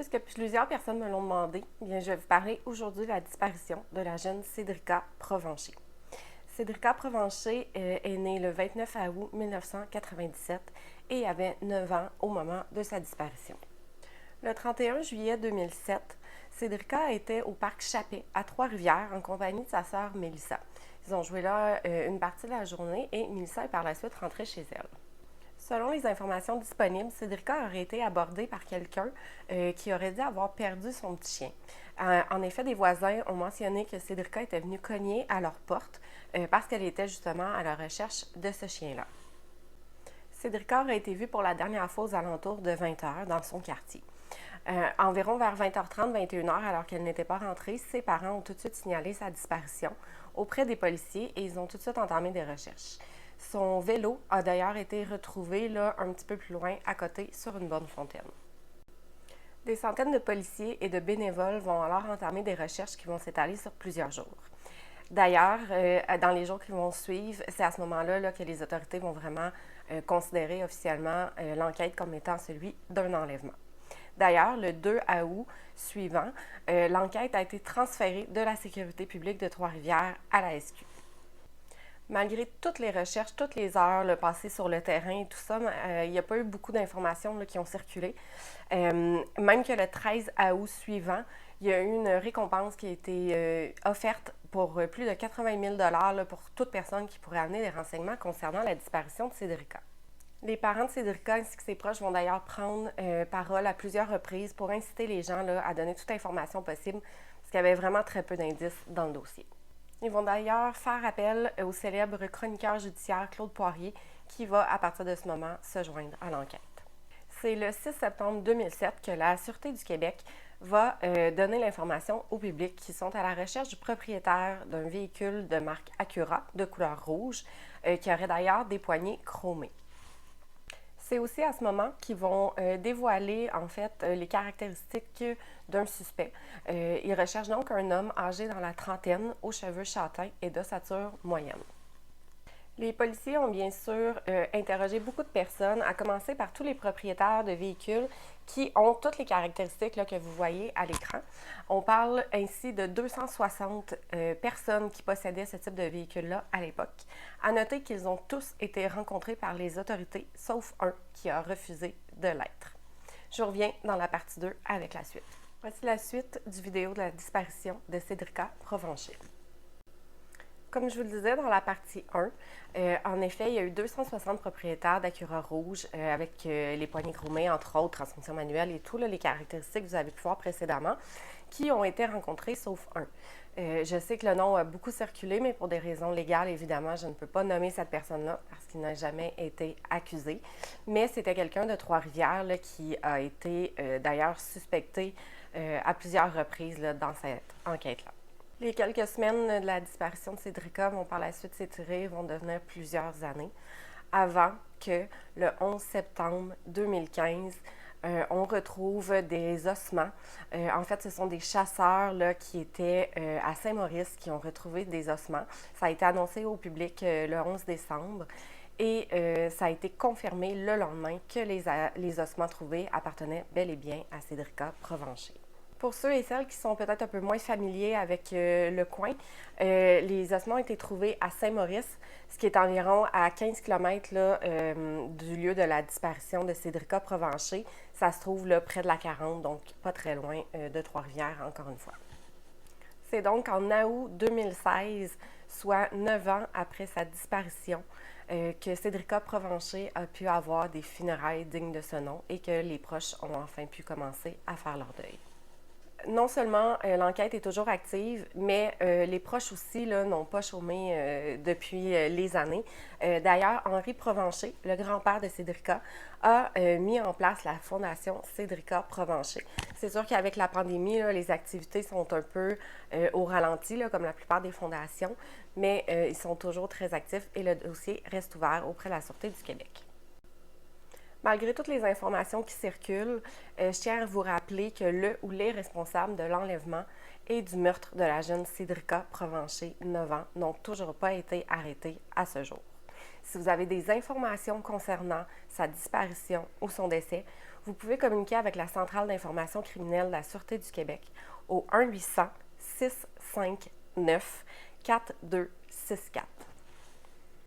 Puisque plusieurs personnes me l'ont demandé, bien, je vais vous parler aujourd'hui de la disparition de la jeune Cédrica Provencher. Cédrica Provencher est née le 29 août 1997 et avait 9 ans au moment de sa disparition. Le 31 juillet 2007, Cédrica était au parc Chappé à Trois-Rivières en compagnie de sa sœur Mélissa. Ils ont joué là une partie de la journée et Mélissa est par la suite rentrée chez elle. Selon les informations disponibles, Cédrica aurait été abordée par quelqu'un qui aurait dit avoir perdu son petit chien. En effet, des voisins ont mentionné que Cédrica était venue cogner à leur porte parce qu'elle était justement à la recherche de ce chien-là. Cédrica aurait été vue pour la dernière fois aux alentours de 20 h dans son quartier. Environ vers 20h30, 21h, alors qu'elle n'était pas rentrée, ses parents ont tout de suite signalé sa disparition auprès des policiers et ils ont tout de suite entamé des recherches. Son vélo a d'ailleurs été retrouvé là, un petit peu plus loin, à côté, sur une bonne fontaine. Des centaines de policiers et de bénévoles vont alors entamer des recherches qui vont s'étaler sur plusieurs jours. D'ailleurs, dans les jours qui vont suivre, c'est à ce moment-là que les autorités vont vraiment considérer officiellement l'enquête comme étant celui d'un enlèvement. D'ailleurs, le 2 août suivant, l'enquête a été transférée de la sécurité publique de Trois-Rivières à la SQ. Malgré toutes les recherches, toutes les heures passées sur le terrain et tout ça, il n'y a pas eu beaucoup d'informations qui ont circulé. Même que le 13 août suivant, il y a eu une récompense qui a été offerte pour plus de 80 000 $ pour toute personne qui pourrait amener des renseignements concernant la disparition de Cédrica. Les parents de Cédrica ainsi que ses proches vont d'ailleurs prendre parole à plusieurs reprises pour inciter les gens à donner toute information possible, parce qu'il y avait vraiment très peu d'indices dans le dossier. Ils vont d'ailleurs faire appel au célèbre chroniqueur judiciaire Claude Poirier qui va, à partir de ce moment, se joindre à l'enquête. C'est le 6 septembre 2007 que la Sûreté du Québec va donner l'information au public qui sont à la recherche du propriétaire d'un véhicule de marque Acura de couleur rouge qui aurait d'ailleurs des poignées chromées. C'est aussi à ce moment qu'ils vont dévoiler en fait les caractéristiques d'un suspect. Ils recherchent donc un homme âgé dans la trentaine, aux cheveux châtains et d'ossature moyenne. Les policiers ont bien sûr interrogé beaucoup de personnes, à commencer par tous les propriétaires de véhicules qui ont toutes les caractéristiques que vous voyez à l'écran. On parle ainsi de 260 personnes qui possédaient ce type de véhicule-là à l'époque. À noter qu'ils ont tous été rencontrés par les autorités, sauf un qui a refusé de l'être. Je reviens dans la partie 2 avec la suite. Voici la suite du vidéo de la disparition de Cédrica Provencher. Comme je vous le disais dans la partie 1, en effet, il y a eu 260 propriétaires d'Acura rouge avec les poignées chromées, entre autres, transmission manuelle et tout, les caractéristiques que vous avez pu voir précédemment, qui ont été rencontrés sauf un. Je sais que le nom a beaucoup circulé, mais pour des raisons légales, évidemment, je ne peux pas nommer cette personne-là parce qu'il n'a jamais été accusé. Mais c'était quelqu'un de Trois-Rivières qui a été d'ailleurs suspecté à plusieurs reprises dans cette enquête-là. Les quelques semaines de la disparition de Cédrica vont par la suite s'étirer, vont devenir plusieurs années, avant que le 11 septembre 2015, on retrouve des ossements. En fait, ce sont des chasseurs qui étaient à Saint-Maurice qui ont retrouvé des ossements. Ça a été annoncé au public le 11 décembre et ça a été confirmé le lendemain que les ossements trouvés appartenaient bel et bien à Cédrica Provencher. Pour ceux et celles qui sont peut-être un peu moins familiers avec le coin, les ossements ont été trouvés à Saint-Maurice, ce qui est environ à 15 km du lieu de la disparition de Cédrica Provencher. Ça se trouve près de la 40, donc pas très loin de Trois-Rivières, encore une fois. C'est donc en août 2016, soit 9 ans après sa disparition, que Cédrica Provencher a pu avoir des funérailles dignes de ce nom et que les proches ont enfin pu commencer à faire leur deuil. Non seulement l'enquête est toujours active, mais les proches aussi n'ont pas chômé depuis les années. D'ailleurs, Henri Provencher, le grand-père de Cédrica, a mis en place la fondation Cédrica Provencher. C'est sûr qu'avec la pandémie, les activités sont un peu au ralenti, comme la plupart des fondations, mais ils sont toujours très actifs et le dossier reste ouvert auprès de la Sûreté du Québec. Malgré toutes les informations qui circulent, je tiens à vous rappeler que le ou les responsables de l'enlèvement et du meurtre de la jeune Cédrica Provencher, 9 ans, n'ont toujours pas été arrêtés à ce jour. Si vous avez des informations concernant sa disparition ou son décès, vous pouvez communiquer avec la Centrale d'information criminelle de la Sûreté du Québec au 1-800-659-4264.